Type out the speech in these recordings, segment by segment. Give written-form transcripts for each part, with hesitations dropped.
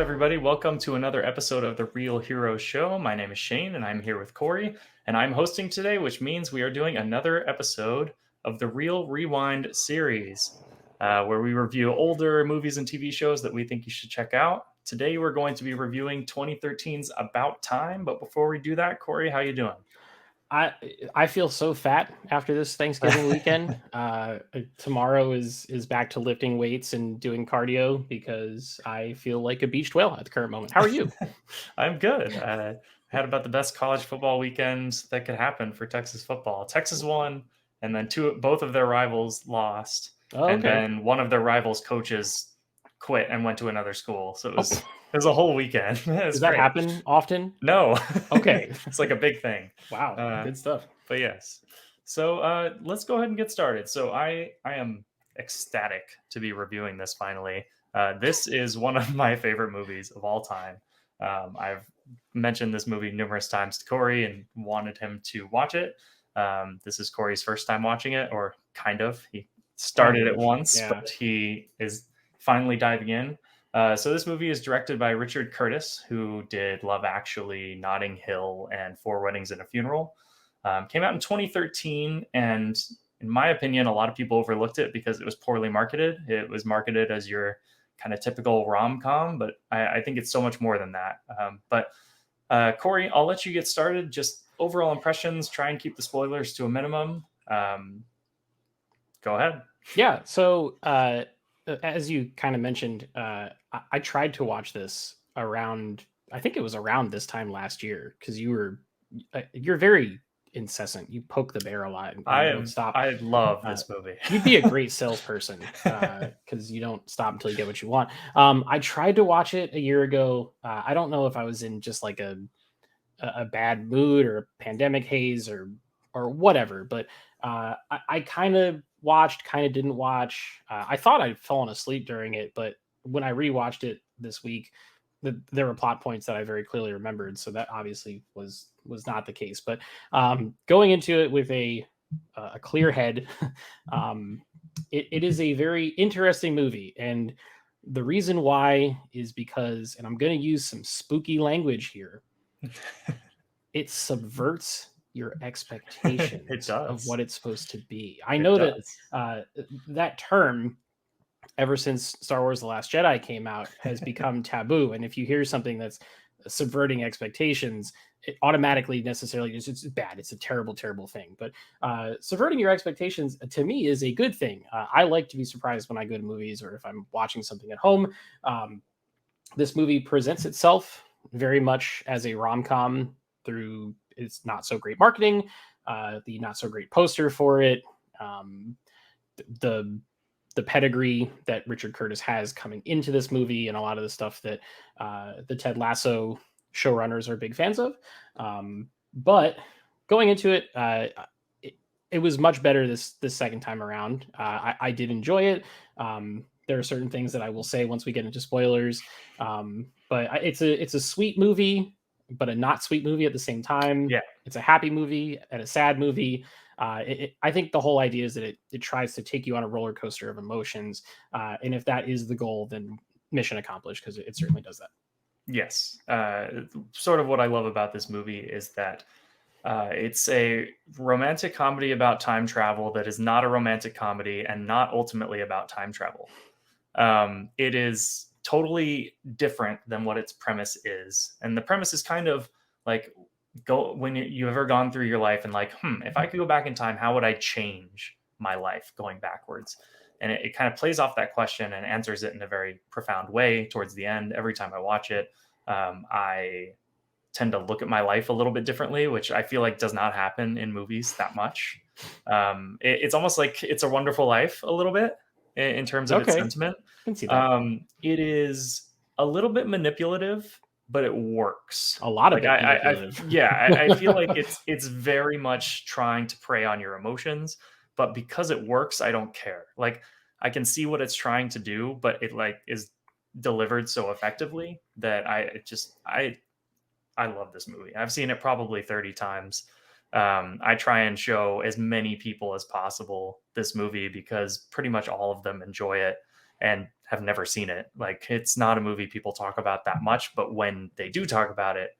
everybody? Welcome to another episode of the Real Heroes Show. My name is Shane, and I'm here with Cory, and I'm hosting today, which means we are doing another episode of the Real Rewind series, where we review older movies and TV shows that we think you should check out. Today, we're going to be reviewing 2013's About Time, but before we do that, Cory, how you doing? I feel so fat after this Thanksgiving weekend. Tomorrow is back to lifting weights and doing cardio because I feel like a beached whale at the current moment. How are you? I'm good. Had about the best college football weekend that could happen for Texas football. Texas won, and then both of their rivals lost, Oh, and okay. then one of their rivals' coaches quit and went to another school. So it was Oh, it was a whole weekend. It was does that great. happen often? No, Okay. it's like a big thing. Wow, good stuff. But yes. So let's go ahead and get started. So I am ecstatic to be reviewing this finally. This is one of my favorite movies of all time. I've mentioned this movie numerous times to Cory and wanted him to watch it. This is Cory's first time watching it, or kind of. He started it once, Yeah. but he is finally diving in. So this movie is directed by Richard Curtis, who did Love Actually, Notting Hill, and Four Weddings and a Funeral. Came out in 2013, and in my opinion, a lot of people overlooked it because it was poorly marketed. It was marketed as your kind of typical rom-com, but I think it's so much more than that. But Cory, I'll let you get started. Just overall impressions, try and keep the spoilers to a minimum. Go ahead. Yeah. So, as you kind of mentioned, I tried to watch this around, I think it was around this time last year because you're very incessant. You poke the bear a lot and you don't stop. I love this movie. You'd be a great salesperson because you don't stop until you get what you want. I tried to watch it a year ago. I don't know if I was in just like a bad mood or a pandemic haze or whatever, but I kind of watched, kind of didn't watch. I thought I'd fallen asleep during it, but when I rewatched it this week, there were plot points that I very clearly remembered, so that obviously was not the case. But going into it with a clear head, it is a very interesting movie, and the reason why is because, and I'm going to use some spooky language here, it subverts your expectations of what it's supposed to be. I know that that term, ever since Star Wars The Last Jedi came out, has become taboo. And if you hear something that's subverting expectations, it automatically necessarily it's bad. It's a terrible, terrible thing. But subverting your expectations, to me, is a good thing. I like to be surprised when I go to movies or if I'm watching something at home. This movie presents itself very much as a rom-com through its not so great marketing, the not so great poster for it, the pedigree that Richard Curtis has coming into this movie, and a lot of the stuff that the Ted Lasso showrunners are big fans of. But going into it, it was much better this second time around. I did enjoy it. There are certain things that I will say once we get into spoilers, but it's a sweet movie, but a not sweet movie at the same time. Yeah, it's a happy movie and a sad movie. I think the whole idea is that it tries to take you on a roller coaster of emotions, and if that is the goal, then mission accomplished, because it certainly does that. Yes. Sort of what I love about this movie is that it's a romantic comedy about time travel that is not a romantic comedy and not ultimately about time travel. It is totally different than what its premise is. And the premise is kind of like, when you ever gone through your life and like, if I could go back in time, how would I change my life going backwards? And it kind of plays off that question and answers it in a very profound way towards the end. Every time I watch it, I tend to look at my life a little bit differently, which I feel like does not happen in movies that much. It's almost like It's a Wonderful Life a little bit in terms of its sentiment. I can see that. It is a little bit manipulative, but it works. A lot of like, manipulative. I feel like it's very much trying to prey on your emotions, but because it works, I don't care. Like, I can see what it's trying to do, but it like is delivered so effectively that I love this movie. I've seen it probably 30 times. I try and show as many people as possible this movie because pretty much all of them enjoy it. and have never seen it. Like, it's not a movie people talk about that much, but when they do talk about it,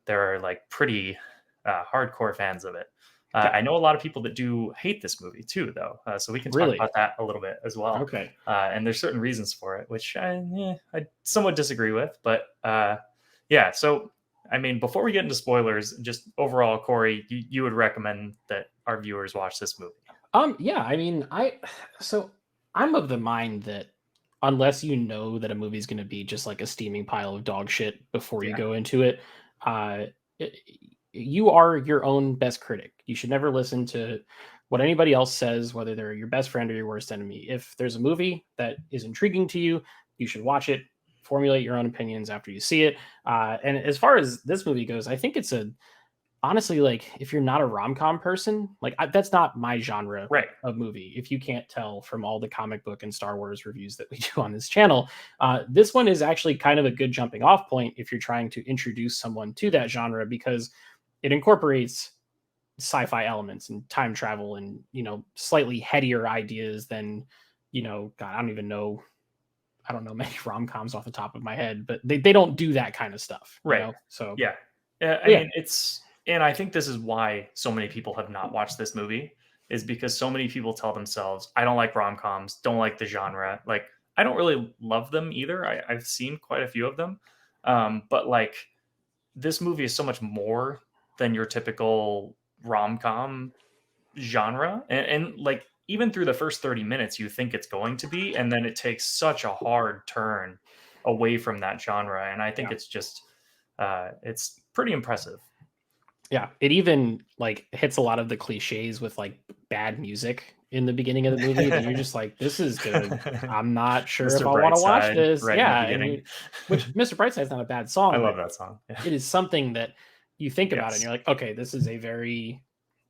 there are like pretty hardcore fans of it. Yeah. I know a lot of people that do hate this movie too, though. So we can talk Really? about that a little bit as well. Okay. And there's certain reasons for it, which I somewhat disagree with. But yeah, so I mean, before we get into spoilers, just overall, Corey, you would recommend that our viewers watch this movie? Yeah, I mean, so I'm of the mind that unless you know that a movie is going to be just like a steaming pile of dog shit before you Yeah, go into it, uh, it- you are your own best critic. You should never listen to what anybody else says, whether they're your best friend or your worst enemy. If there's a movie that is intriguing to you, you should watch it. Formulate your own opinions after you see it. And as far as this movie goes, I think it's a honestly, like, if you're not a rom-com person, like, that's not my genre right. of movie. If you can't tell from all the comic book and Star Wars reviews that we do on this channel, this one is actually kind of a good jumping off point if you're trying to introduce someone to that genre, because it incorporates sci-fi elements and time travel and, slightly headier ideas than, God, I don't know many rom-coms off the top of my head, but they don't do that kind of stuff, Right. So, Yeah. I yeah, mean, and I think this is why so many people have not watched this movie, is because so many people tell themselves, I don't like rom coms, don't like the genre. Like, I don't really love them either. I've seen quite a few of them. But like, this movie is so much more than your typical rom com genre. And like, even through the first 30 minutes, you think it's going to be, and then it takes such a hard turn away from that genre. And I think yeah. it's pretty impressive. Yeah, it even like hits a lot of the cliches with like bad music in the beginning of the movie that you're just like, this is gonna, I'm not sure if Mr. I want to watch Brightside this. right in the Yeah, beginning. which Mr. Brightside's not a bad I song, but love that song. Yeah. it is something that you think about it and Yes. you're like, okay, this is a very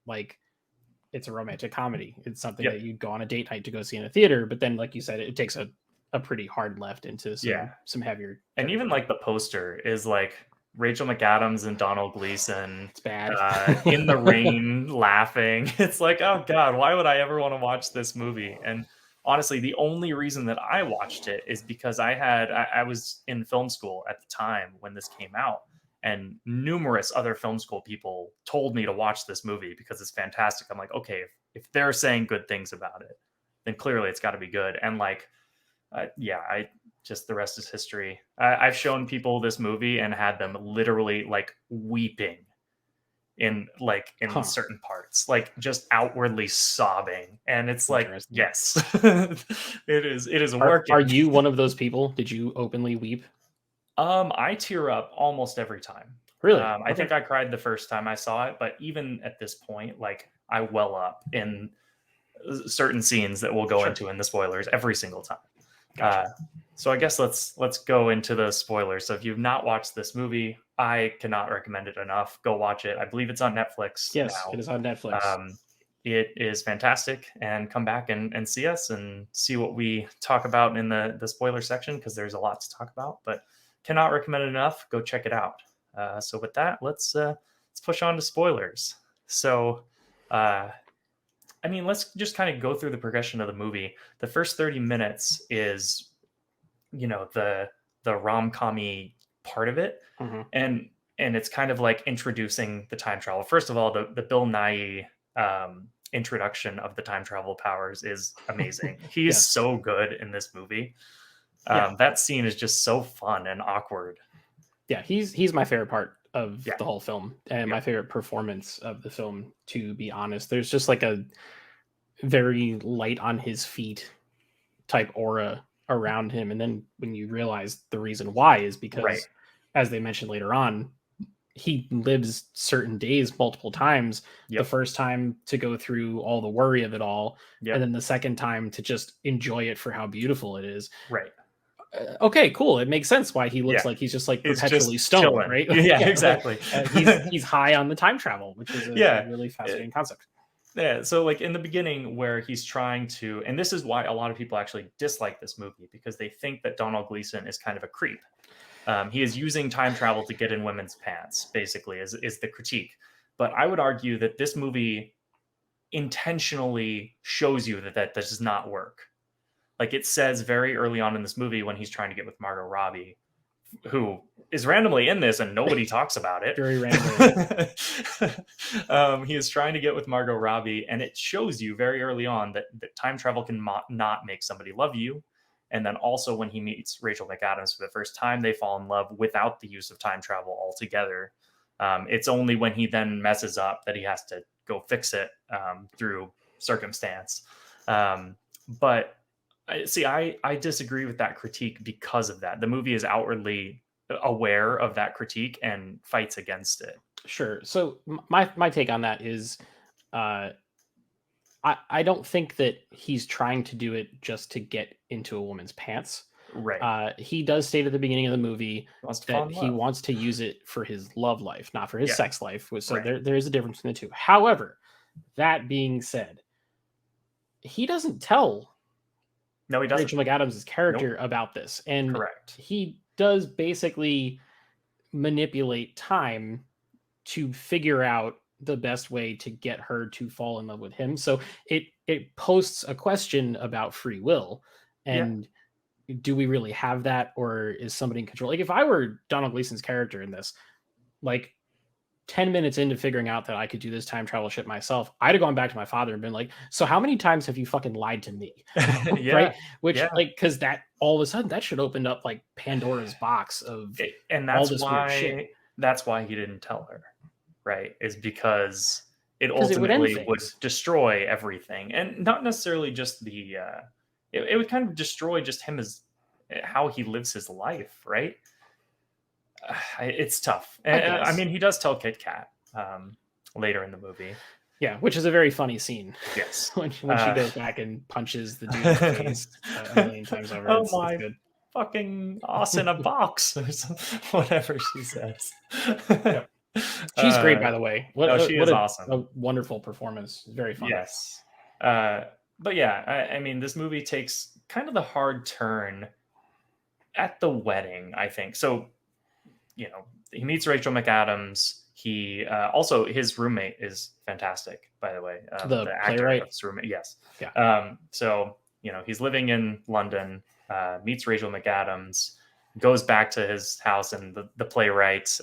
like it's a romantic comedy. It's something Yep. that you'd go on a date night to go see in a theater, but then like you said, it takes a pretty hard left into Yeah. some heavier And even territory. like the poster is like Rachel McAdams and Donald Gleason It's bad. in the rain laughing. It's like, oh God, why would I ever want to watch this movie? And honestly, the only reason that I watched it is because I was in film school at the time when this came out, and numerous other film school people told me to watch this movie because it's fantastic. I'm like, okay, if they're saying good things about it, then clearly it's got to be good. And like, yeah, I just the rest is history. I've shown people this movie and had them literally like weeping in Huh. certain parts, like just outwardly sobbing, and it's like, Interesting. yes, it is Are working. you one of those people? Did you openly weep? I tear up almost every time. Really? I Okay. think I cried the first time I saw it, but even at this point, like, I well up in certain scenes that we'll go Sure. into in the spoilers every single time. Gotcha. Uh, so I guess let's go into the spoilers. So if you've not watched this movie, I cannot recommend it enough. Go watch it. I believe it's on Netflix Yes, it now. is on Netflix. Um, it is fantastic, and come back and see us and see what we talk about in the spoiler section, because there's a lot to talk about. But cannot recommend it enough. Go check it out. So with that, let's push on to spoilers. So uh, I mean, let's just kind of go through the progression of the movie. The first 30 minutes is, the rom-commy part of it. Mhm. And it's kind of like introducing the time travel. First of all, the Bill Nye introduction of the time travel powers is amazing. He's Yes. so good in this movie. Yeah. That scene is just so fun and awkward. Yeah, he's my favorite part of Yeah. the whole film and Yeah. my favorite performance of the film, to be honest. There's just like a very light on his feet type aura around him. And then when you realize the reason why is Right. because, as they mentioned later on, he lives certain days multiple times. The Yep. first time to go through all the worry of it all, and Yep. then the second time to just enjoy it for how beautiful it is. Right. Okay, cool. It makes sense why he looks Yeah. like he's just like He's perpetually just stoned, chilling. right? Yeah, Yeah, like, exactly. he's high on the time travel, which is a Yeah. really fascinating concept. Yeah, so like in the beginning where he's trying to, and this is why a lot of people actually dislike this movie, because they think that Donald Gleason is kind of a creep. He is using time travel to get in women's pants, basically, is the critique. But I would argue that this movie intentionally shows you that that does not work. Like it says very early on in this movie when he's trying to get with Margot Robbie, who is randomly in this and nobody talks about it. Very randomly. He is trying to get with Margot Robbie, and it shows you very early on that time travel can not make somebody love you. And then also when he meets Rachel McAdams for the first time, they fall in love without the use of time travel altogether. It's only when he then messes up that he has to go fix it through circumstance. But I disagree with that critique because of that. The movie is outwardly aware of that critique and fights against it. Sure. So my take on that is, I don't think that he's trying to do it just to get into a woman's pants. Right. He does state at the beginning of the movie that he love. wants to use it for his love life, not for his sex life. So Right. there is a difference between the two. However, that being said, he doesn't tell No, he doesn't. Rachel McAdams' character about this. And Correct. he does basically manipulate time to figure out the best way to get her to fall in love with him. So it posts a question about free will, and do we really have that, or is somebody in control? Like if I were Donald Gleason's character in this, like 10 minutes into figuring out that I could do this time travel shit myself, I'd have gone back to my father and been like, so how many times have you fucking lied to me? Right? Which like, because that all of a sudden that should open up like Pandora's box of and all that's this weird shit. that's why he didn't tell her, right? Is because it 'Cause it would end ultimately would things. destroy everything, and not necessarily just the it would kind of destroy just him as how he lives his life, right? It's tough. I mean, he does tell Kit Kat later in the movie. Yeah, which is a very funny scene. Yes. when she goes back and punches the dude in the face a million times over. Oh It's my good. fucking ass in a box, or whatever she says. Yep. She's great, by the way. She is awesome. A wonderful performance. Very funny. Yes. But yeah, I mean, this movie takes kind of the hard turn at the wedding, I think. So, he meets Rachel McAdams. He also, his roommate is fantastic, by the way. The actor playwright? of his roommate, yes. Yeah. So, he's living in London, meets Rachel McAdams, goes back to his house, and the playwright,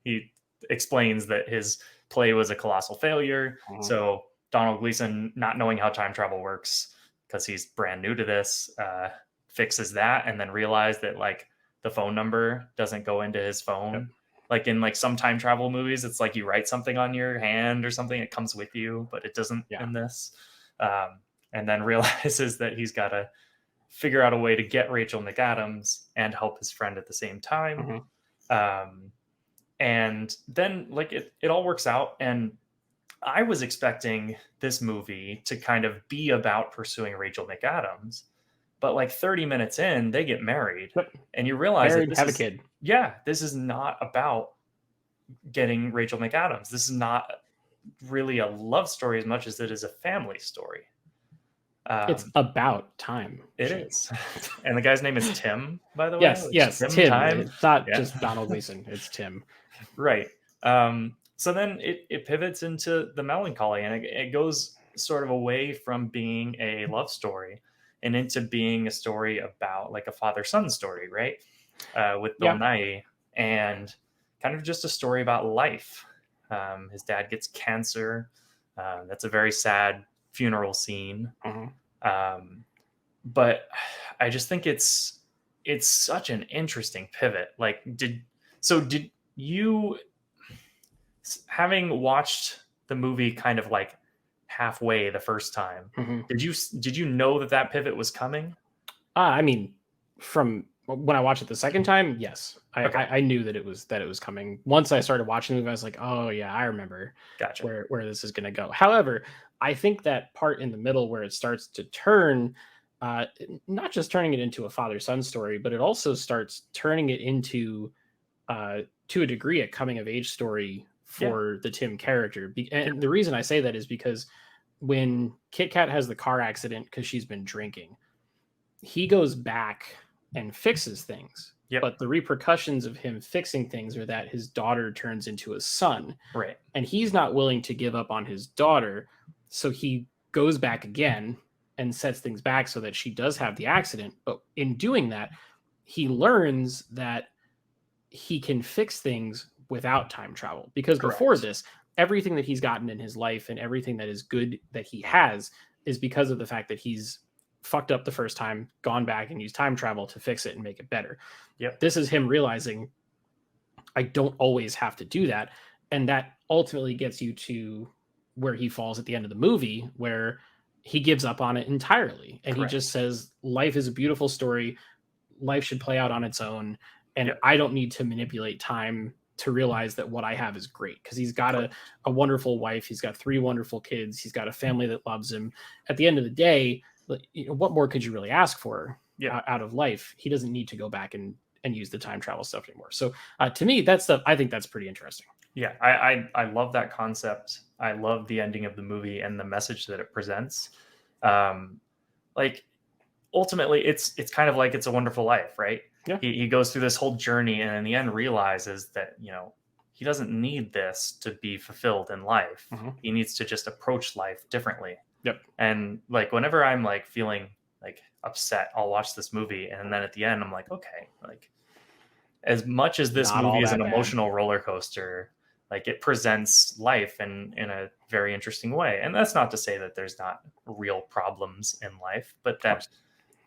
he explains that his play was a colossal failure. So Donald Gleason, not knowing how time travel works because he's brand new to this, fixes that, and then realized that like the phone number doesn't go into his phone. Yep. Like in like some time travel movies, it's like you write something on your hand or something, it comes with you, but it doesn't in this. And then realizes that he's got to figure out a way to get Rachel McAdams and help his friend at the same time. And then like it all works out. And I was expecting this movie to kind of be about pursuing Rachel McAdams, but like 30 minutes in, they get married, and you realize that have a kid. Yeah, this is not about getting Rachel McAdams. This is not really a love story as much as it is a family story. It's about time. It is. And the guy's name is Tim, by the way. Yes, Tim. It's not just Donald Gleason. It's Tim. Right. So then it pivots into the melancholy, and it goes sort of away from being a love story and into being a story about like a father-son story, right? With Bill Nighy, and kind of just a story about life. His dad gets cancer. That's a very sad funeral scene. But I just think it's such an interesting pivot. Like, did you, having watched the movie kind of like halfway the first time, did you know that pivot was coming? I mean, from when I watched it the second time, yes, I knew that it was coming. Once I started watching the movie, I was like, oh yeah, I remember where this is going to go. However, I think that part in the middle where it starts to turn, not just turning it into a father-son story, but it also starts turning it into, to a degree, a coming-of-age story for the Tim character. And the reason I say that is because when Kit Kat has the car accident because she's been drinking, he goes back and fixes things. But the repercussions of him fixing things are that his daughter turns into a son. Right. And he's not willing to give up on his daughter. So he goes back again and sets things back so that she does have the accident. But in doing that, he learns that he can fix things without time travel, because before Correct. this, everything that he's gotten in his life and everything that is good that he has is because of the fact that he's fucked up the first time, gone back and used time travel to fix it and make it better. Yep. This is him realizing I don't always have to do that. And that ultimately gets you to where he falls at the end of the movie, where he gives up on it entirely. And he Correct. just says, life is a beautiful story. Life should play out on its own. And Yep. I don't need to manipulate time to realize that what I have is great, because he's got a wonderful wife. He's got 3 wonderful kids. He's got a family that loves him. At the end of the day, what more could you really ask for Yep. out of life? He doesn't need to go back and use the time travel stuff anymore. So to me, I think that's pretty interesting. Yeah, I love that concept. I love the ending of the movie and the message that it presents. Like ultimately, it's kind of like It's a Wonderful Life, right? Yeah. He goes through this whole journey, and in the end realizes that he doesn't need this to be fulfilled in life. Mhm. He needs to just approach life differently. Yep. And like whenever I'm like feeling like upset, I'll watch this movie, and then at the end I'm like, okay, like as much as this Not all movie is that an bad. emotional roller coaster, like it presents life in a very interesting way. And that's not to say that there's not real problems in life, but Of that course.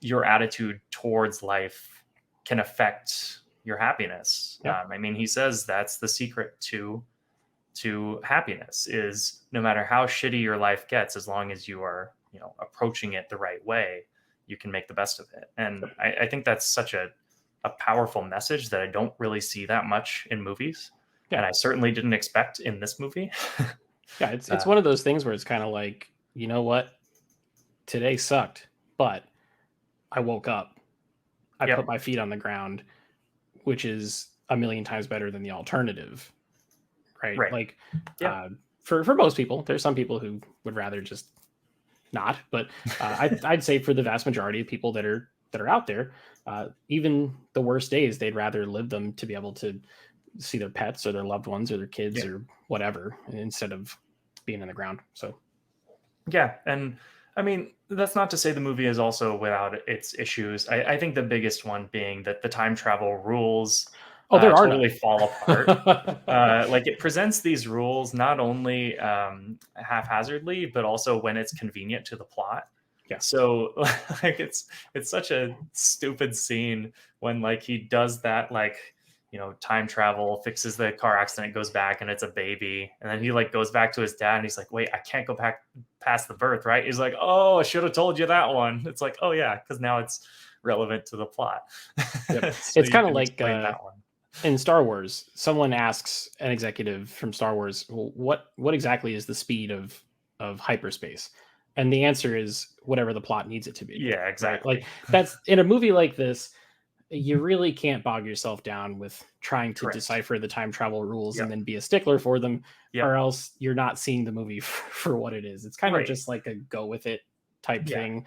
your attitude towards life can affect your happiness. Yeah. I mean, he says that's the secret to happiness is no matter how shitty your life gets, as long as you are approaching it the right way, you can make the best of it. And I think that's such a powerful message that I don't really see that much in movies. Yeah. And I certainly didn't expect in this movie. Yeah. It's one of those things where it's kind of like, you know what? Today sucked, but I woke up. I put Yep. my feet on the ground, which is a million times better than the alternative. Right. Right. Like Yep. for most people, there's some people who would rather just not, but I'd say for the vast majority of people that are out there, even the worst days, they'd rather live them to be able to see their pets or their loved ones or their kids Yeah. or whatever, instead of being in the ground. So Yeah. And I mean, that's not to say the movie is also without its issues. I think the biggest one being that the time travel rules there are totally none. fall apart. Like it presents these rules not only haphazardly, but also when it's convenient to the plot. Yeah. So like it's such a stupid scene when like he does that, like time travel, fixes the car accident, goes back, and it's a baby, and then he like goes back to his dad, and he's like, "Wait, I can't go back past the birth, right?" He's like, "Oh, I should have told you that one." It's like, "Oh yeah," because now it's relevant to the plot. Yep. So It's you kind of can like explain that one. in Star Wars, someone asks an executive from Star Wars, well, what exactly is the speed of hyperspace? And the answer is whatever the plot needs it to be. Yeah, Right. exactly. Like that's in a movie like this, you really can't bog yourself down with trying to Correct. decipher the time travel rules and Yep. then be a stickler for them, or Yep. else you're not seeing the movie for what it is. It's kind of Right. just like a go with it type Yeah. thing.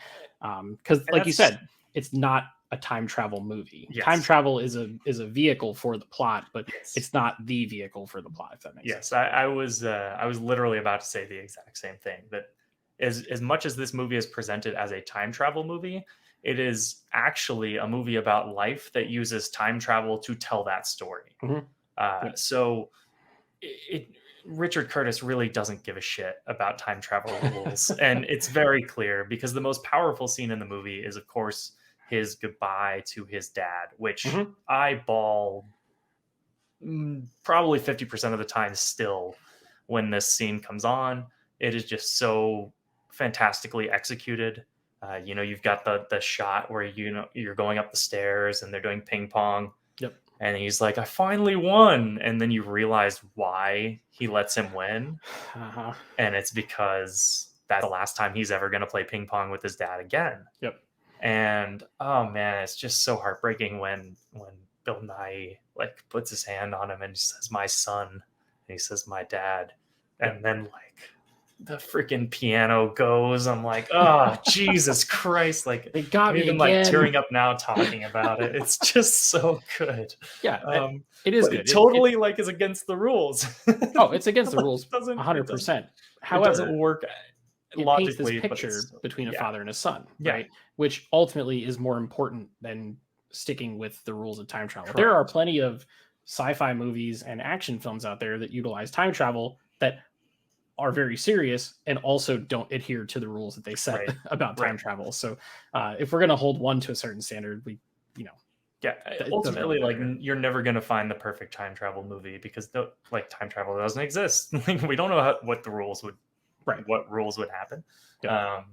Because And like you that's said, it's not a time travel movie. Time yes. travel is a vehicle for the plot, but Yes. it's not the vehicle for the plot, if that makes Yes. sense. I was literally about to say the exact same thing. That as much as this movie is presented as a time travel movie, it is actually a movie about life that uses time travel to tell that story. Mhm. Uh, Yep. so it Richard Curtis really doesn't give a shit about time travel rules, and it's very clear because the most powerful scene in the movie is, of course, his goodbye to his dad, which Mhm. I bawl probably 50% of the time still when this scene comes on. It is just so fantastically executed. You've got the shot where you're going up the stairs and they're doing ping pong, Yep. and he's like, "I finally won," and then you realize why he lets him win, Uh-huh. and it's because that's the last time he's ever going to play ping pong with his dad again. Yep. And oh man, it's just so heartbreaking when Bill Nye like puts his hand on him and he says, "My son," and he says, "My dad," Yep. and then like the freaking piano goes. I'm like, oh Jesus Christ! Like They got I'm me even like again. tearing up now talking about it. It's just so good. Yeah, Um, it is but good. it totally like is against the rules. Oh, it's against the Like, rules it doesn't 100%. it doesn't However, work it paints this logically, but picture it's between a yeah, father and a son, yeah, right? Which ultimately is more important than sticking with the rules of time travel. There are correct, plenty of sci-fi movies and action films out there that utilize time travel that are very serious and also don't adhere to the rules that they set right, about right. time travel. So if we're going to hold one to a certain standard, you know, Yeah, it doesn't really ultimately, like matter. you're never gonna find the perfect time travel movie because like time travel doesn't exist. Like we don't know Right. what rules would happen. Yep. Um,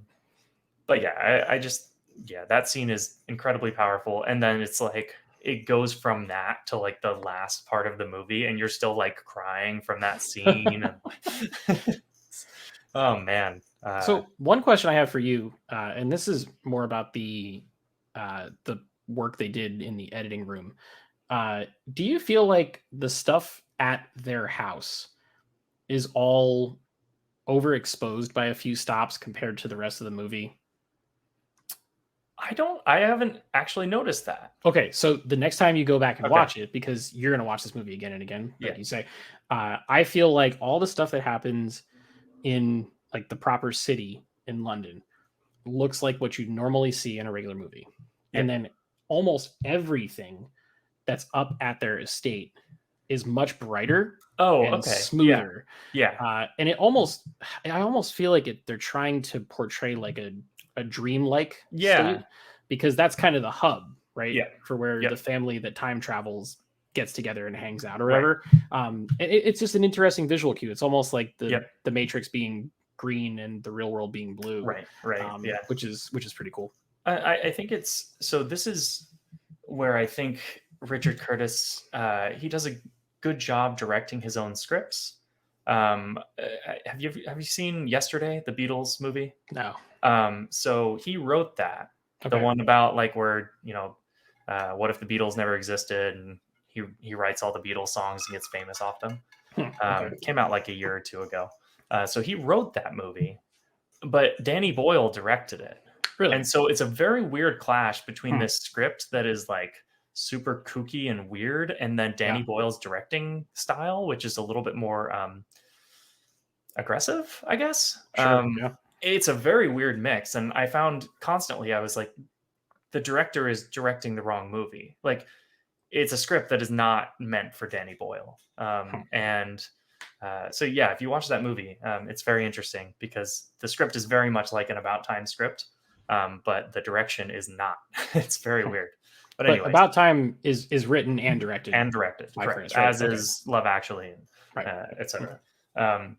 but yeah, I just yeah, that scene is incredibly powerful, and then it's like it goes from that to like the last part of the movie, and you're still like crying from that scene, and oh man, So one question I have for you, and this is more about the work they did in the editing room. Do you feel like the stuff at their house is all overexposed by a few stops compared to the rest of the movie? I haven't actually noticed that. Okay, so the next time you go back and Okay, watch it, because you're going to watch this movie again and again, yeah, like you say, I feel like all the stuff that happens in like the proper city in London looks like what you normally see in a regular movie. yeah. And then almost everything that's up at their estate is much brighter Oh, and okay, yeah, smoother. yeah, And I almost feel like they're trying to portray like a dreamlike yeah, state because that's kind of the hub, right? yeah, For where yep, the family that time travels gets together and hangs out or right. whatever. It's just an interesting visual cue. It's almost like Yep. the Matrix being green and the real world being blue, Right. Right. Yeah. which is pretty cool. I think it's so. This is where I think Richard Curtis he does a good job directing his own scripts. Have you seen Yesterday, the Beatles movie? No, So he wrote that, the okay, one about like where what if the Beatles never existed, and he writes all the Beatles songs and gets famous off them. okay, Came out like a year or two ago. So he wrote that movie, but Danny Boyle directed it. really, And so it's a very weird clash between hmm. this script that is like super kooky and weird, and then Yeah, Danny Boyle's directing style, which is a little bit more aggressive, I guess. sure, yeah, It's a very weird mix. And I found constantly, I was like, the director is directing the wrong movie. Like, it's a script that is not meant for Danny Boyle. huh. So yeah, if you watch that movie, it's very interesting because the script is very much like an About Time script, but the direction is not. It's very Huh. weird. But But anyways, About Time is written and directed and directed, by correct, Curtis, right? as Okay, is Love Actually, and right, okay, etc. Um,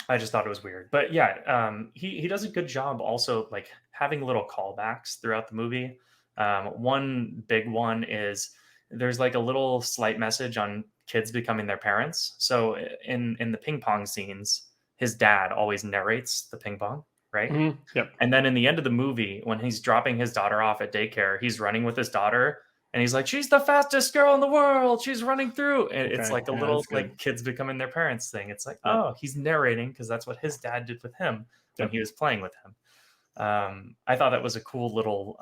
I just thought it was weird, but yeah, he does a good job also like having little callbacks throughout the movie. One big one is there's like a little slight message on kids becoming their parents. So in the ping pong scenes, his dad always narrates the ping pong, right? yep, And then in the end of the movie, when he's dropping his daughter off at daycare, he's running with his daughter and he's like, "She's the fastest girl in the world. She's running through." And it's okay, like a yeah, that's little good. like kids becoming their parents thing. It's like, Yep, oh, he's narrating because that's what his dad did with him when yep. he was playing with him. I thought that was a cool little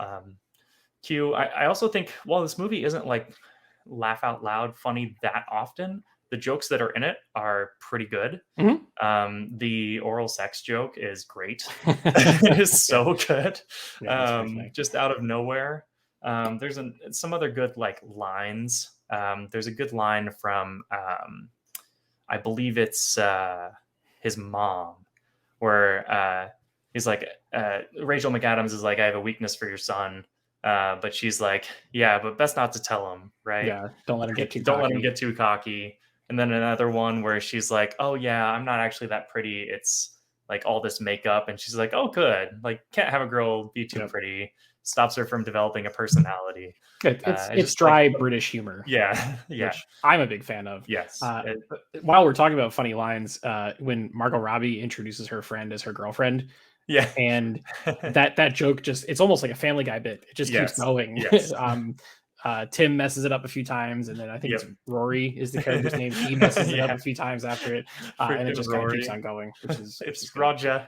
cue. I also think, well, this movie isn't like laugh out loud funny that often. The jokes that are in it are pretty good. Mhm. The oral sex joke is great. It is Yeah, so good. yeah, that's pretty funny. Just out of nowhere. Some other good like lines. There's a good line from I believe it's his mom, where he's like Rachel McAdams is like, "I have a weakness for your son," but she's like, "Yeah, but best not to tell him, right? Yeah, don't let him get Like, too don't let him cocky. get too cocky." And then another one where she's like, "Oh yeah, I'm not actually that pretty. It's like all this makeup," and she's like, "Oh good, like can't have a girl be too Yep. pretty." Stops her from developing a personality. It's I it's just like, dry British humor, yeah, yeah, which I'm a big fan of. yes, Uh, while we're talking about funny lines, when Margot Robbie introduces her friend as her girlfriend, yeah, and that joke it's almost like a Family Guy bit. It just keeps yes, going. yes, Tim messes it up a few times, and then I think it's yep. Rory is the character's name. He messes it up a Yeah, few times after it, and it freaking just kind of keeps Rory. on going, which is It's good. Roger.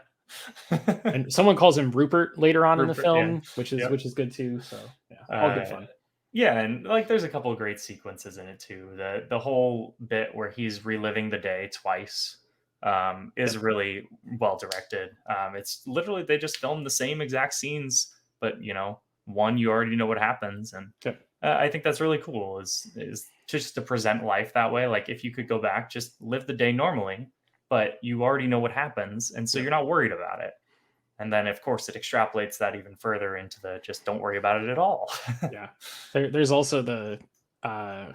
And someone calls him Rupert later on in the Rupert, yeah. film, which is Yep. which is good too. So yeah, all good Uh, fun. yeah, and like there's a couple of great sequences in it too. The whole bit where he's reliving the day twice. is really well directed. It's literally they just filmed the same exact scenes, but one you already know what happens, and Yep. I think that's really cool. Is just to present life that way. Like if you could go back, just live the day normally, but you already know what happens, and so Yep. you're not worried about it. And then, of course, it extrapolates that even further into the just don't worry about it at all. Yeah. There's also uh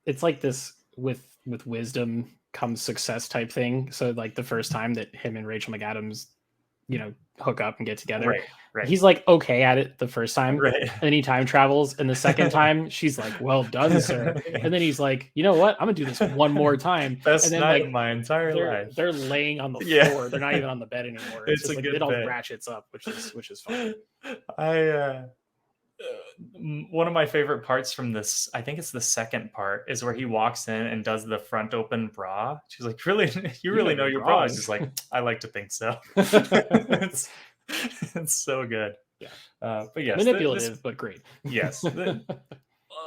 it's like this with wisdom comes success type thing. So like the first time that him and Rachel McAdams, hook up and get together, Right, right, he's like okay at it the first time, right. and then he time travels, and the second time she's like, well done, sir. And then he's like, you know what, I'm gonna do this one more time. And Best then night like of my entire they're life. they're laying on the Yeah. floor. They're not even on the bed anymore. It's It's just a like good it all bit. ratchets up, which is fun. I one of my favorite parts from this, I think it's the second part, is where he walks in and does the front open bra. She's like, "Really, you You know really know your your bra?" He's bras. just like, "I like to think so." It's so good. Yeah. But yes, this Manipulative, but great. yes.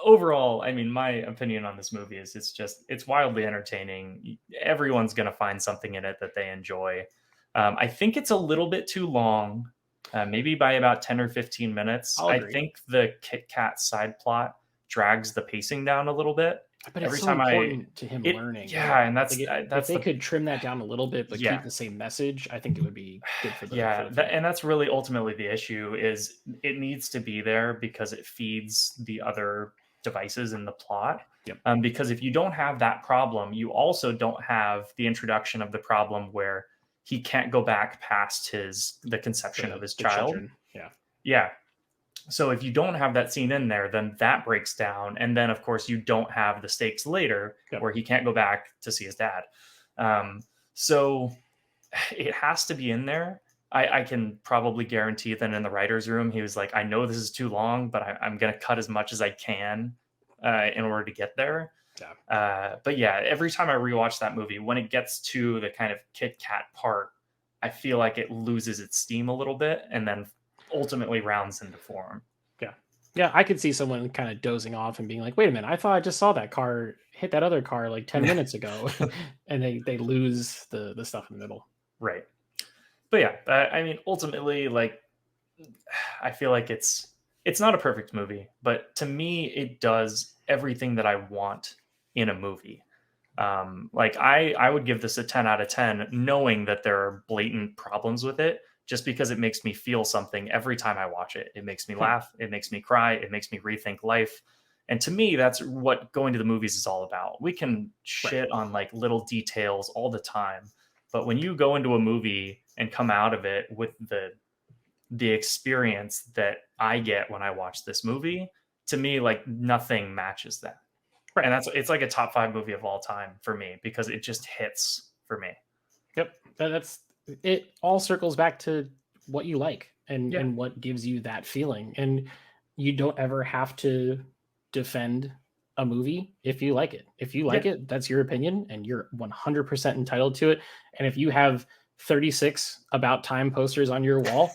Overall, I mean, my opinion on this movie is it's wildly entertaining. Everyone's going to find something in it that they enjoy. I think it's a little bit too long, maybe by about 10 or 15 minutes. I'll I agree. think the Kit Kat side plot drags the pacing down a little bit. But it's Every so time important to him learning. yeah, and Like if that's they the could trim that down a little bit, but yeah. keep the same message, I think it would be good for the Yeah, film. and that's really ultimately the issue is it needs to be there because it feeds the other devices in the plot. Yep. Because if you don't have that problem, you also don't have the introduction of the problem where he can't go back past the conception of his The child. children. Yeah. Yeah. So if you don't have that scene in there, then that breaks down, and then of course you don't have the stakes later Yep. where he can't go back to see his dad. So it has to be in there. I can probably guarantee that in the writer's room, he was like, I know this is too long, but I'm going to cut as much as I can in order to get there. Yeah. But yeah, every time I rewatch that movie, when it gets to the kind of Kit Kat part, I feel like it loses its steam a little bit and then ultimately rounds into form. Yeah. Yeah. I could see someone kind of dozing off and being like, wait a minute, I thought I just saw that car hit that other car like 10 minutes ago. And they lose the stuff in the middle. Right. But yeah, I mean, ultimately, like, I feel like it's not a perfect movie, but to me, it does everything that I want in a movie. Like I would give this a 10 out of 10, knowing that there are blatant problems with it, just because it makes me feel something every time I watch it. It makes me laugh, it makes me cry, it makes me rethink life. And to me, that's what going to the movies is all about. We can shit on like little details all the time, but when you go into a movie and come out of it with the experience that I get when I watch this movie, to me, like nothing matches that. Right. And it's like a top 5 movie of all time for me because it just hits for me. Yep. That's it. All circles back to what you like Yeah. and what gives you that feeling. And you don't ever have to defend a movie if you like it. If you like it, that's your opinion and you're 100% entitled to it. And if you have 36 About Time posters on your wall,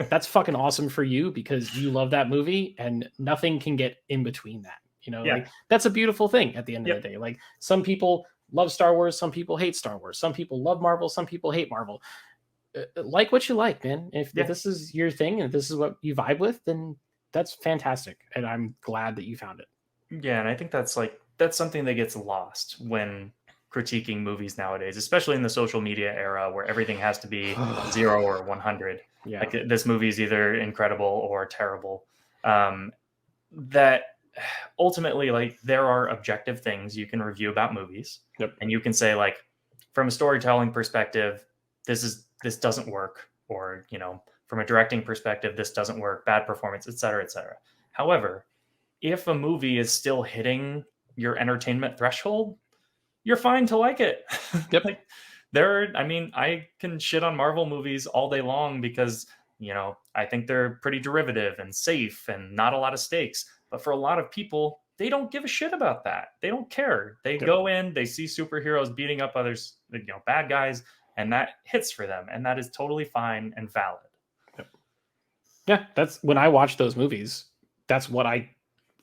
that's fucking awesome for you because you love that movie and nothing can get in between that. Like that's a beautiful thing at the end of the day. Like some people love Star Wars, some people hate Star Wars, some people love Marvel, some people hate Marvel. Like what you like, man. If this is your thing and this is what you vibe with, then that's fantastic. And I'm glad that you found it. Yeah, and I think that's something that gets lost when critiquing movies nowadays, especially in the social media era where everything has to be 0 or 100. Yeah. Like this movie is either incredible or terrible. That ultimately, like, there are objective things you can review about movies. Yep. And you can say, like, from a storytelling perspective, this doesn't work, or from a directing perspective, this doesn't work, bad performance, etc., etc. However, if a movie is still hitting your entertainment threshold, you're fine to like it. Yep. Like I can shit on Marvel movies all day long because I think they're pretty derivative and safe and not a lot of stakes. But for a lot of people, they don't give a shit about that. They don't care. They go in, they see superheroes beating up others, bad guys, and that hits for them. And that is totally fine and valid. Yep. Yeah, that's when I watch those movies, that's what I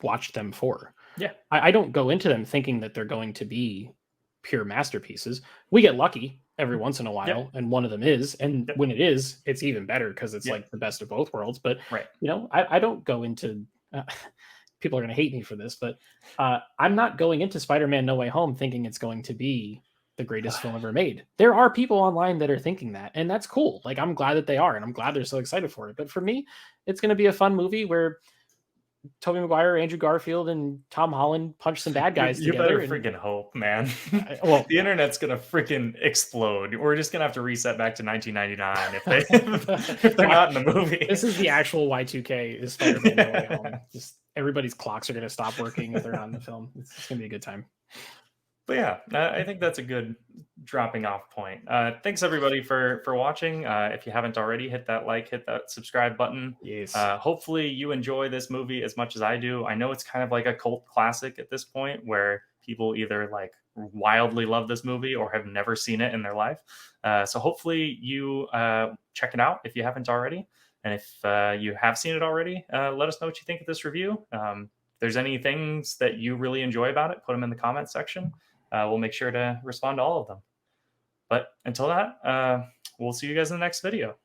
watch them for. Yeah. I don't go into them thinking that they're going to be pure masterpieces. We get lucky every once in a Yep. while, and one of them is, and Yep. when it is, it's even better because it's Yep. like the best of both worlds. But Right. I don't go into people are going to hate me for this, but I'm not going into Spider-Man No Way Home thinking it's going to be the greatest film ever made. There are people online that are thinking that, and that's cool. Like, I'm glad that they are, and I'm glad they're so excited for it. But for me, it's going to be a fun movie where Tobey Maguire, Andrew Garfield, and Tom Holland punch some bad guys You better together. And freaking hope, man. well, The internet's gonna freaking explode. We're just gonna have to reset back to 1999 if if they're not in the movie. This is the actual Y2K is Spider-Man No Way Home. Just everybody's clocks are going to stop working if they're not in the film. It's going to be a good time. But yeah, I think that's a good dropping off point. Thanks everybody for watching. If you haven't already, hit that like, hit that subscribe button. Yes. Hopefully you enjoy this movie as much as I do. I know it's kind of like a cult classic at this point where people either like wildly love this movie or have never seen it in their life. So hopefully you check it out if you haven't already. And if you have seen it already, let us know what you think of this review. If there's any things that you really enjoy about it, put them in the comments section. We'll make sure to respond to all of them. But until that, we'll see you guys in the next video.